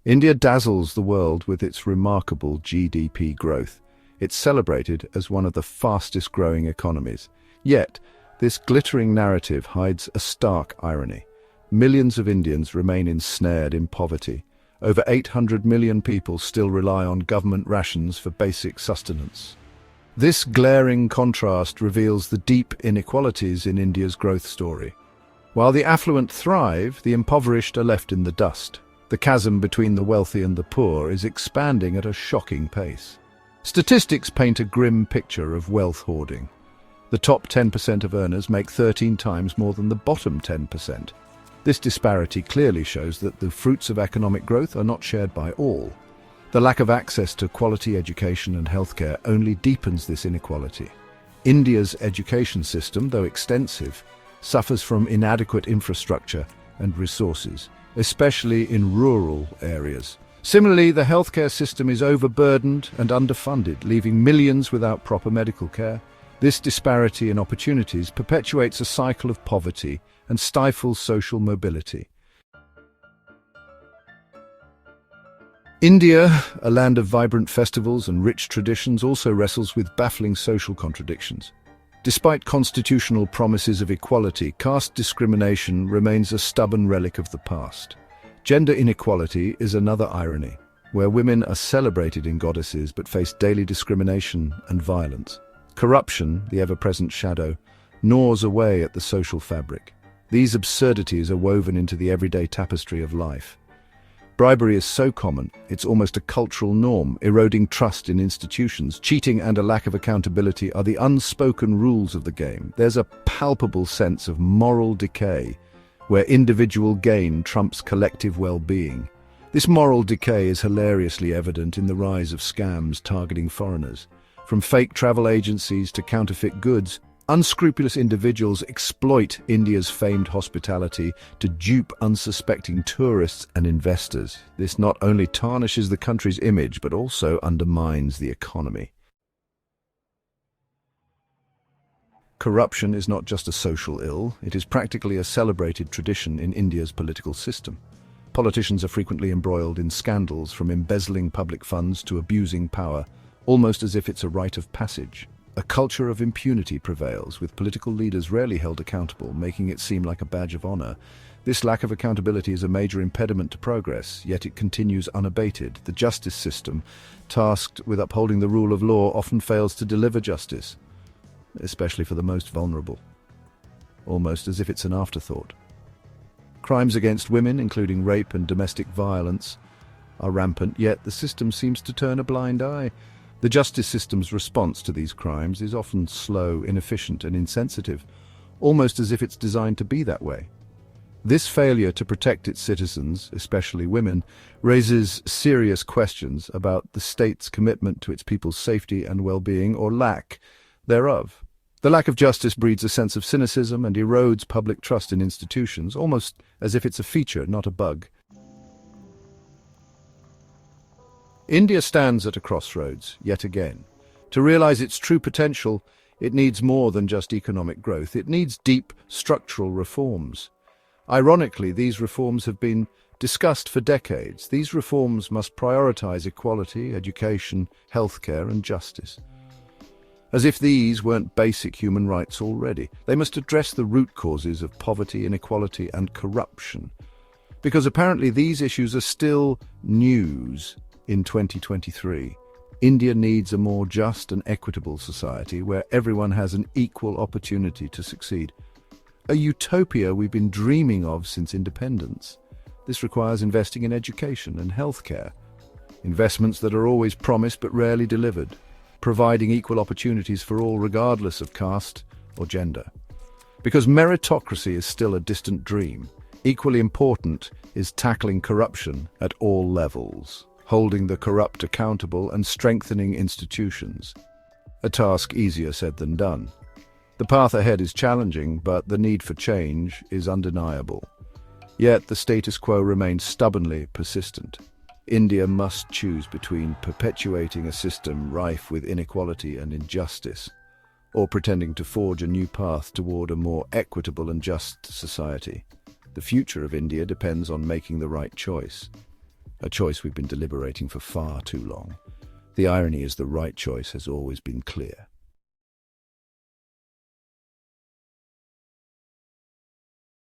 India dazzles the world with its remarkable GDP growth. It's celebrated as one of the fastest-growing economies. Yet, this glittering narrative hides a stark irony. Millions of Indians remain ensnared in poverty. Over 800 million people still rely on government rations for basic sustenance. This glaring contrast reveals the deep inequalities in India's growth story. While the affluent thrive, the impoverished are left in the dust. The chasm between the wealthy and the poor is expanding at a shocking pace. Statistics paint a grim picture of wealth hoarding. The top 10% of earners make 13 times more than the bottom 10%. This disparity clearly shows that the fruits of economic growth are not shared by all. The lack of access to quality education and healthcare only deepens this inequality. India's education system, though extensive, suffers from inadequate infrastructure and resources, especially in rural areas. Similarly, the healthcare system is overburdened and underfunded, leaving millions without proper medical care. This disparity in opportunities perpetuates a cycle of poverty and stifles social mobility. India, a land of vibrant festivals and rich traditions, also wrestles with baffling social contradictions. Despite constitutional promises of equality, caste discrimination remains a stubborn relic of the past. Gender inequality is another irony, where women are celebrated in goddesses but face daily discrimination and violence. Corruption, the ever-present shadow, gnaws away at the social fabric. These absurdities are woven into the everyday tapestry of life. Bribery is so common, it's almost a cultural norm, eroding trust in institutions. Cheating and a lack of accountability are the unspoken rules of the game. There's a palpable sense of moral decay, where individual gain trumps collective well-being. This moral decay is hilariously evident in the rise of scams targeting foreigners. From fake travel agencies to counterfeit goods, unscrupulous individuals exploit India's famed hospitality to dupe unsuspecting tourists and investors. This not only tarnishes the country's image, but also undermines the economy. Corruption is not just a social ill, it is practically a celebrated tradition in India's political system. Politicians are frequently embroiled in scandals, from embezzling public funds to abusing power, almost as if it's a rite of passage. A culture of impunity prevails, with political leaders rarely held accountable, making it seem like a badge of honor. This lack of accountability is a major impediment to progress, yet it continues unabated. The justice system, tasked with upholding the rule of law, often fails to deliver justice, especially for the most vulnerable, almost as if it's an afterthought. Crimes against women, including rape and domestic violence, are rampant, yet the system seems to turn a blind eye. The justice system's response to these crimes is often slow, inefficient, and insensitive, almost as if it's designed to be that way. This failure to protect its citizens, especially women, raises serious questions about the state's commitment to its people's safety and well-being, or lack thereof. The lack of justice breeds a sense of cynicism and erodes public trust in institutions, almost as if it's a feature, not a bug. India stands at a crossroads, yet again. To realize its true potential, it needs more than just economic growth. It needs deep structural reforms. Ironically, these reforms have been discussed for decades. These reforms must prioritize equality, education, healthcare, and justice. As if these weren't basic human rights already. They must address the root causes of poverty, inequality, and corruption. Because apparently these issues are still news in 2023. India needs a more just and equitable society where everyone has an equal opportunity to succeed. A utopia we've been dreaming of since independence. This requires investing in education and healthcare, investments that are always promised but rarely delivered, providing equal opportunities for all regardless of caste or gender. Because meritocracy is still a distant dream, equally important is tackling corruption at all levels, holding the corrupt accountable and strengthening institutions. A task easier said than done. The path ahead is challenging, but the need for change is undeniable. Yet the status quo remains stubbornly persistent. India must choose between perpetuating a system rife with inequality and injustice, or pretending to forge a new path toward a more equitable and just society. The future of India depends on making the right choice. a choice we've been deliberating for far too long. The irony is the right choice has always been clear.